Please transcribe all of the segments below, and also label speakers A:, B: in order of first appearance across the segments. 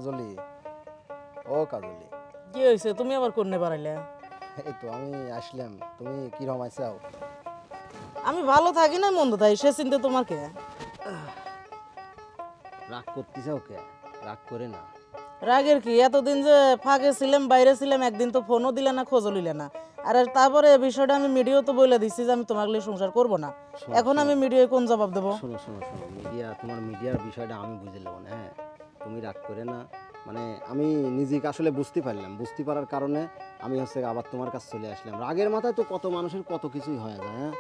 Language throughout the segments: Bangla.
A: কাজলি, ও কাজলি,
B: কি হয়েছে? তুমি আবার কোনে বাড়াইলে?
A: এই তো আমি আসলাম। তুমি কি রকম আছো?
B: আমি ভালো থাকি না মন্দ থাকি সে চিন্তা তোমার কে?
A: রাগ করতেছো কে? রাগ করে না।
B: রাগের কি? এতদিন যে ফাঁকে ছিলাম, বাইরে ছিলাম, একদিন তো ফোনও দিলে না, খোঁজও নিলে না। আর তারপরে এই বিষয়টা আমি মিডিয়াও তো বলে দিচ্ছি যে আমি তোমাকে নিয়ে সংসার করবো না।
A: শোনো,
B: এখন
A: শোনো।
B: আমি মিডিয়ায় কোন জবাব দেবো?
A: শোনো শোনো শোনো, তোমার মিডিয়ার বিষয়টা আমি বুঝে নেবো না। হ্যাঁ, তুমি রাগ করে না। মানে আমি নিজেকে আসলে বুঝতে পারলাম, বুঝতে পারার কারণে আমি আবার তোমার কাছে চলে আসলাম। রাগের মাথায় তো কত মানুষের কত কিছুই হয়ে যায়। হ্যাঁ,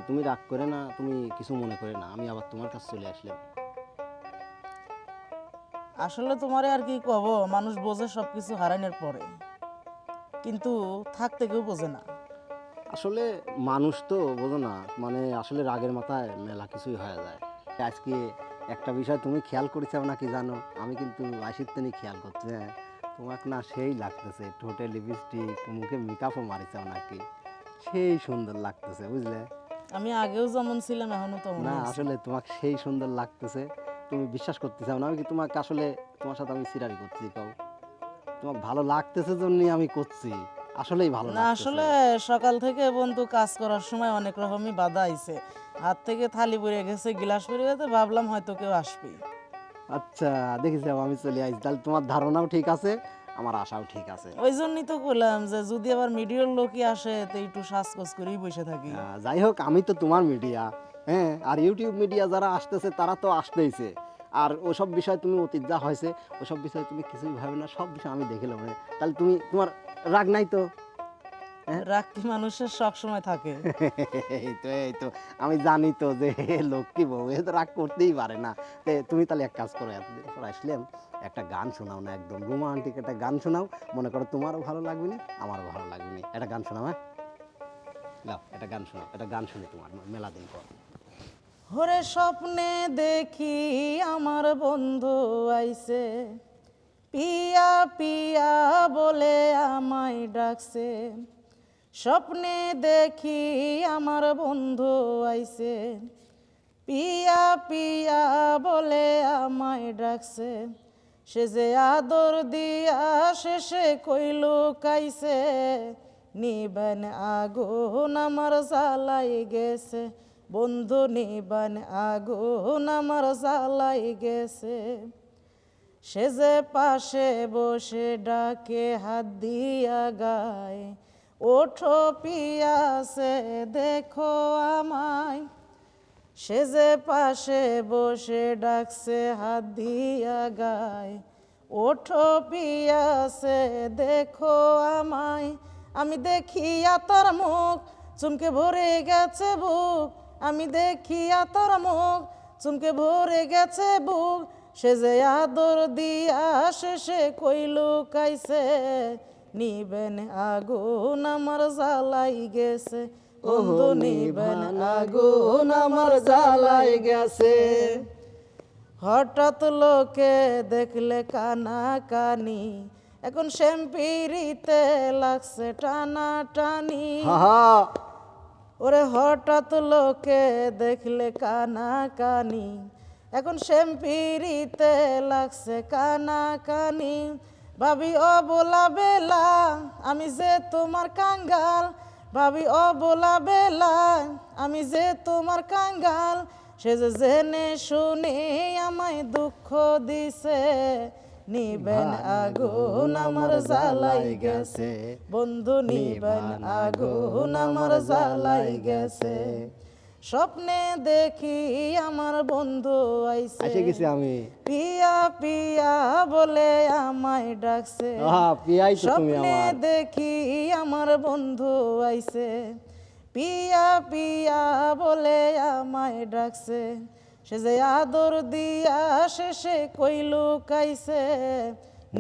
A: তুমি রাগ করে না, তুমি কিছু মনে করে না, আমি আবার তোমার কাছে চলে আসলাম।
B: আসলে তোমারে আর কি কব, মানুষ বোঝে সবকিছু হারানোর পরে, কিন্তু থাকতে কেউ বোঝে না।
A: আসলে মানুষ তো বোঝো না, মানে আসলে রাগের মাথায় মেলা কিছুই হয়ে যায়। আজকে একটা বিষয় তুমি খেয়াল করেছো নাকি জানো? আমি কিন্তু আশির তেনি খেয়াল করছি। হ্যাঁ, তোমাকে না সেই লাগতেছে, ঠোঁটে লিপস্টিক, মুখে মেকআপও মারিছাও নাকি, সেই সুন্দর লাগতেছে, বুঝলে?
B: আমি আগেও যেমন ছিলাম এখনো তেমন
A: না
B: আছি।
A: আসলে তোমাকে সেই সুন্দর লাগতেছে, তুমি বিশ্বাস করতে চাও না। আমি কি তোমাকে আসলে, তোমার সাথে আমি সিরারি করছি কও? তোমাকে ভালো লাগতেছে জন্যই আমি করছি, আসলেই ভালো
B: না
A: লাগতেছে।
B: আসলে সকাল থেকে বন্ধু কাজ করার সময় অনেক রকমই বাধা আইছে। হাত থেকে থালি পড়ে গেছে, গ্লাস পড়ে গেছে, ভাবলাম হয়তো কেউ আসবে।
A: আচ্ছা, দেখেছি আমি চলে আসি, তাহলে তোমার ধারণাও ঠিক আছে, আমার আশাও ঠিক আছে।
B: ওই জন্যই তো বললাম যে যদি আবার মিডিয়ার লোকই আসে তো একটু শ্বাসকোজ করেই বসে থাকি।
A: যাই হোক, আমি তো তোমার মিডিয়া। হ্যাঁ, আর ইউটিউব মিডিয়া যারা আসতেছে তারা তো আসতেইছে। আর ওসব বিষয় তুমি অতীত যা হয়েছে ওসব বিষয়ে তুমি কিছুই ভাবে না, সব বিষয় আমি দেখে নেবো। তাহলে তুমি, তোমার রাগ নাই তো? হ্যাঁ?
B: রাগ কি মানুষের সব সময় থাকে?
A: এই তো আমি জানি তো যে লক্ষ্মী বউ, এ তো রাগ করতেই পারে না। তুমি তাহলে এক কাজ করো, এতদিন পর আসলাম, একটা গান শোনাও না, একদম রোমান্টিক একটা গান শোনাও। মনে করো তোমারও ভালো লাগবে না, আমারও ভালো লাগবে না, একটা গান শোনাও। হ্যাঁ, লাও একটা গান শোনাও, একটা গান শুনি তোমার মেলা দিন পর।
B: ওরে স্বপ্নে দেখি আমার বন্ধু আইছে, পিয়া পিয়া বলে আমায় ডাকছে। স্বপ্নে দেখি আমার বন্ধু আইছে, পিয়া পিয়া বলে আমায় ডাকছে। সে যে আদর দিয়া শেষে কইলু কাইছে, নিবেন আগুন আমার জ্বালাই গেছে, বন্ধু নিবেন আগুন আমার জ্বালাই গেছে। সে যে পাশে বসে ডাকে হাত দিয়া গায়, ওঠো পিয়াসে দেখো আমায়। সে যে পাশে বসে ডাকছে হাত দিয়া গায়, ওঠো পিয়াসে দেখো আমায়। আমি দেখিয়া তার মুখ চুমকে ভরে গেছে বুক, আমি দেখিয়া তার মুখ চুমকে ভরে গেছে বুক। সে যে আদর দিয়া শেষে কইলু কাইছে, নিবেন আগুন আমার জ্বালাই গেছে, বন্ধু নিবেন আগুন আমার জ্বালাই গেছে। হঠাৎ লোকে দেখলে কানা কানি, এখন শ্যাম্পিরিতে লাগছে টানা টানি। ওরে হঠাৎ লোকে দেখলে কানা কানি, এখন শ্যাম্পিরিতে লাগছে কানা কানি। ভাবি ও বোলা বেলা আমি যে তোমার কাঙ্গাল, ভাবি ও বোলা বেলা আমি যে তোমার কাঙ্গাল। সে যে জেনে শুনে আমায় দুঃখ দিছে, নিবেন আগুন আমার জ্বালাই গেছে, বন্ধু নিবেন আগুন আমার জ্বালাই গেছে। স্বপ্নে দেখি আমার বন্ধু আইছে,
A: এসে গেছি আমি।
B: পিয়া পিয়া বলে আমায় ডাকছে।
A: পিয়াই তো তুমি
B: স্বপ্নে
A: আমার।
B: দেখি আমার বন্ধু আইছে, পিয়া পিয়া বলে আমায় ডাকছে। সে যে আদর দিয়া শেষে কইলু কাইছে,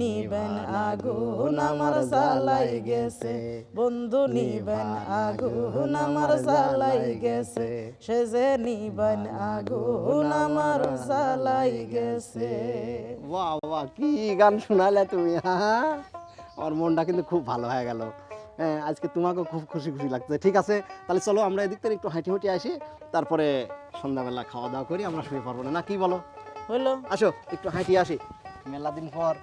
B: নিবেন আগুন আমার জ্বালাই গেছে, বন্ধু নিবেন আগুন আমার জ্বালাই গেছে। সে যে নিবেন আগুন আমার জ্বালাই গেছে।
A: বাহ বাহ, কি গান শোনালে তুমি! হ্যাঁ, আমার মনটা কিন্তু খুব ভালো হয়ে গেল। হ্যাঁ, আজকে তোমাকেও খুব খুশি খুশি লাগছে। ঠিক আছে, তাহলে চলো আমরা এদিক থেকে একটু হাঁটি হাঁটি আসি, তারপরে সন্ধ্যাবেলা খাওয়া দাওয়া করি, আমরা শুয়ে পারবো না, না কি বলো?
B: হইলো?
A: আসো একটু হাঁটি আসি। মেলা দিন পর